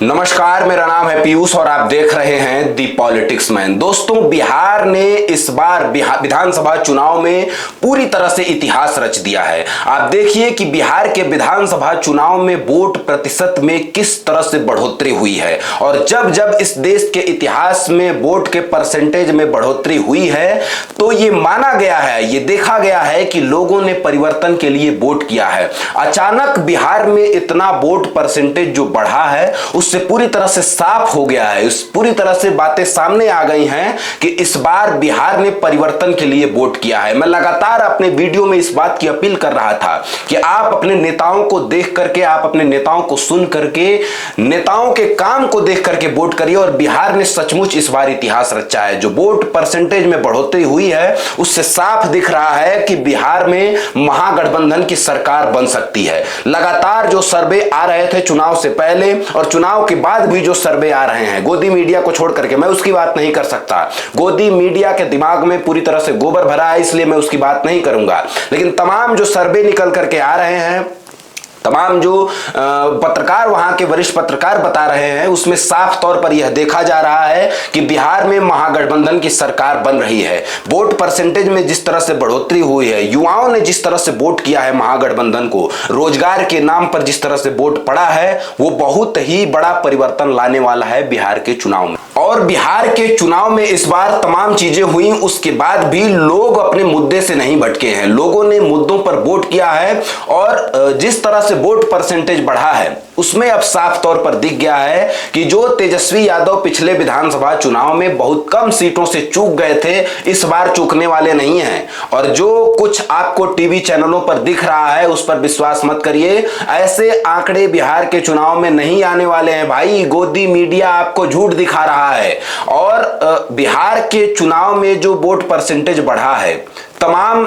नमस्कार, मेरा नाम है पीयूष और आप देख रहे हैं दी पॉलिटिक्स मैन। दोस्तों, बिहार ने इस बार विधानसभा चुनाव में पूरी तरह से इतिहास रच दिया है। आप देखिए कि बिहार के विधानसभा चुनाव में वोट प्रतिशत में किस तरह से बढ़ोतरी हुई है और जब जब इस देश के इतिहास में वोट के परसेंटेज में बढ़ोतरी हुई है तो ये माना गया है, ये देखा गया है कि लोगों ने परिवर्तन के लिए वोट किया है। अचानक बिहार में इतना वोट परसेंटेज जो बढ़ा है उससे पूरी तरह से साफ हो गया है, इस पूरी तरह से बातें सामने आ गई हैं कि इस बार बिहार ने परिवर्तन के लिए वोट किया है। मैं लगातार अपने वीडियो में इस बात की अपील कर रहा था कि आप अपने नेताओं को देख करके, आप अपने नेताओं को सुन करके, नेताओं के काम को देख करके वोट करिए और बिहार ने सचमुच इस बार इतिहास रचा है। जो वोट परसेंटेज में बढ़ोतरी हुई है उससे साफ दिख रहा है कि बिहार में महागठबंधन की सरकार बन सकती है। लगातार जो सर्वे आ रहे थे चुनाव से पहले और चुनाव के बाद भी जो सर्वे आ रहे हैं, गोदी मीडिया को छोड़ करके, मैं उसकी बात नहीं कर सकता। गोदी मीडिया के दिमाग में पूरी तरह से गोबर भरा है, इसलिए मैं उसकी बात नहीं करूंगा। लेकिन तमाम जो सर्वे निकल करके आ रहे हैं, तमाम जो पत्रकार, वहां के वरिष्ठ पत्रकार बता रहे हैं, उसमें साफ तौर पर यह देखा जा रहा है कि बिहार में महागठबंधन की सरकार बन रही है। वोट परसेंटेज में जिस तरह से बढ़ोतरी हुई है, युवाओं ने जिस तरह से वोट किया है महागठबंधन को, रोजगार के नाम पर जिस तरह से वोट पड़ा है, वो बहुत ही बड़ा परिवर्तन लाने वाला है बिहार के चुनाव में। और बिहार के चुनाव में इस बार तमाम चीजें हुई, उसके बाद भी लोग अपने मुद्दे से नहीं भटके हैं। लोगों ने मुद्दों पर वोट किया है और जिस तरह से वोट परसेंटेज बढ़ा है उसमें अब साफ तौर पर दिख गया है कि जो तेजस्वी यादव पिछले विधानसभा चुनाव में बहुत कम सीटों से चूक गए थे, इस बार चूकने वाले नहीं हैं। और जो कुछ आपको टीवी चैनलों पर दिख रहा है उस पर विश्वास मत करिए। ऐसे आंकड़े बिहार के चुनाव में नहीं आने वाले हैं भाई। गोदी मीडिया आपको झूठ दिखा रहा है। और बिहार के चुनाव में जो वोट परसेंटेज बढ़ा है, तमाम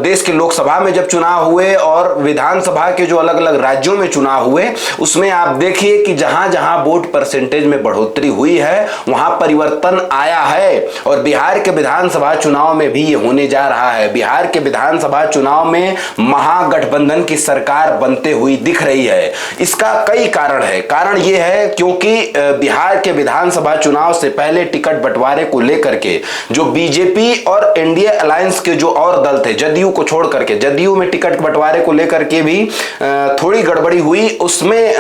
देश के लोकसभा में जब चुनाव हुए और विधानसभा के जो अलग अलग राज्यों में चुनाव हुए, उसमें आप देखिए कि जहां जहां वोट परसेंटेज में बढ़ोतरी हुई है वहां परिवर्तन आया है। और बिहार के विधानसभा चुनाव में भी ये होने जा रहा है। बिहार के विधानसभा चुनाव में महागठबंधन की सरकार बनते हुई दिख रही है। इसका कई कारण है। कारण ये है क्योंकि बिहार के विधानसभा चुनाव से पहले टिकट बंटवारे को लेकर के जो बीजेपी और एनडीए अलायंस के जो और दल थे, जदयू को छोड़ करके, जदयू में टिकट बंटवारे को लेकर के भी थोड़ी गड़बड़ी हुई उसमें,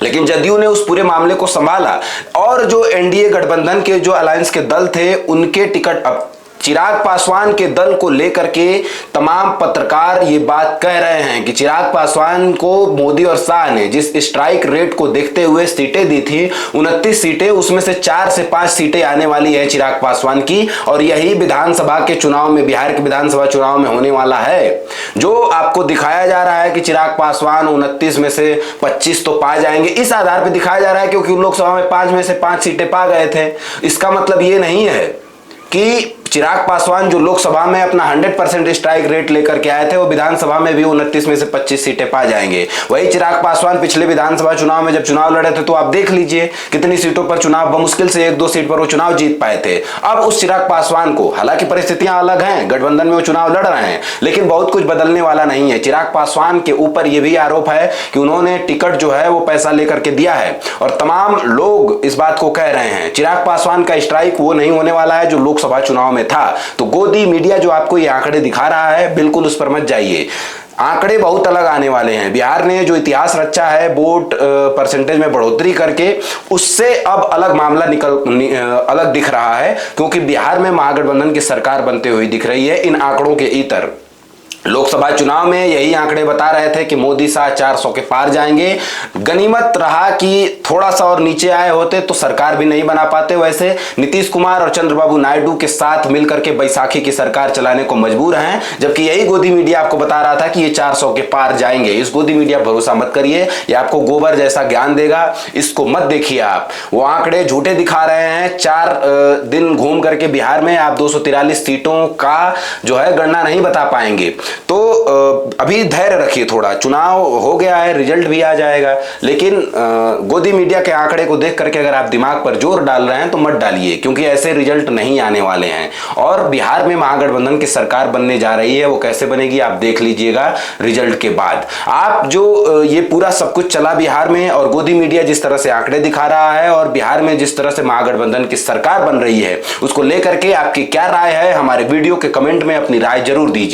लेकिन जदयू ने उस पूरे मामले को संभाला। और जो एनडीए गठबंधन के जो अलायंस के दल थे उनके टिकट, अब चिराग पासवान के दल को लेकर के तमाम पत्रकार ये बात कह रहे हैं कि चिराग पासवान को मोदी और शाह ने जिस स्ट्राइक रेट को देखते हुए सीटें दी थी, 29 सीटें, उसमें से 4 से 5 सीटें आने वाली है चिराग पासवान की। और यही विधानसभा के चुनाव में, बिहार के विधानसभा चुनाव में होने वाला है। जो आपको दिखाया जा रहा है कि चिराग पासवान 29 में से 25 तो पा जाएंगे, इस आधार पर दिखाया जा रहा है क्योंकि लोकसभा में 5 में से 5 सीटें पा गए थे। इसका मतलब ये नहीं है कि चिराग पासवान जो लोकसभा में अपना 100% स्ट्राइक रेट लेकर के आए थे, वो विधानसभा में भी 29 में से 25 सीटें पा जाएंगे। वही चिराग पासवान पिछले विधानसभा चुनाव में जब चुनाव लड़े थे तो आप देख लीजिए कितनी सीटों पर चुनाव, मुश्किल से 1-2 सीट पर वो चुनाव जीत पाए थे। अब उस चिराग पासवान को, हालांकि परिस्थितियां अलग हैं, गठबंधन में वो चुनाव लड़ रहे हैं, लेकिन बहुत कुछ बदलने वाला नहीं है। चिराग पासवान के ऊपर यह भी आरोप है कि उन्होंने टिकट जो है वो पैसा लेकर के दिया है और तमाम लोग इस बात को कह रहे हैं। चिराग पासवान का स्ट्राइक वो नहीं होने वाला है जो लोकसभा चुनाव में था। तो गोदी मीडिया जो आपको ये आंकड़े दिखा रहा है, बिल्कुल उस पर मत जाइए। आंकड़े बहुत अलग आने वाले हैं। बिहार ने जो इतिहास रचा है वोट परसेंटेज में बढ़ोतरी करके, उससे अब अलग मामला अलग दिख रहा है क्योंकि बिहार में महागठबंधन की सरकार बनते हुए दिख रही है इन आंकड़ों के इतर। लोकसभा चुनाव में यही आंकड़े बता रहे थे कि मोदी शाह 400 के पार जाएंगे। गनीमत रहा कि थोड़ा सा और नीचे आए होते तो सरकार भी नहीं बना पाते। वैसे नीतीश कुमार और चंद्रबाबू नायडू के साथ मिलकर के बैसाखी की सरकार चलाने को मजबूर हैं, जबकि यही गोदी मीडिया आपको बता रहा था कि ये 400 के पार जाएंगे। इस गोदी मीडिया भरोसा मत करिए, ये आपको गोबर जैसा ज्ञान देगा, इसको मत देखिए आप। वो आंकड़े झूठे दिखा रहे हैं। 4 दिन घूम करके बिहार में आप 243 सीटों का जो है गणना नहीं बता पाएंगे। तो अभी धैर्य रखिए, थोड़ा चुनाव हो गया है, रिजल्ट भी आ जाएगा, लेकिन गोदी मीडिया के आंकड़े को देख करके अगर आप दिमाग पर जोर डाल रहे हैं तो मत डालिए, क्योंकि ऐसे रिजल्ट नहीं आने वाले हैं। और बिहार में महागठबंधन की सरकार बनने जा रही है, वो कैसे बनेगी आप देख लीजिएगा रिजल्ट के बाद। आप जो ये पूरा सब कुछ चला बिहार में, और गोदी मीडिया जिस तरह से आंकड़े दिखा रहा है, और बिहार में जिस तरह से महागठबंधन की सरकार बन रही है, उसको लेकर के आपकी क्या राय है, हमारे वीडियो के कमेंट में अपनी राय जरूर दीजिए।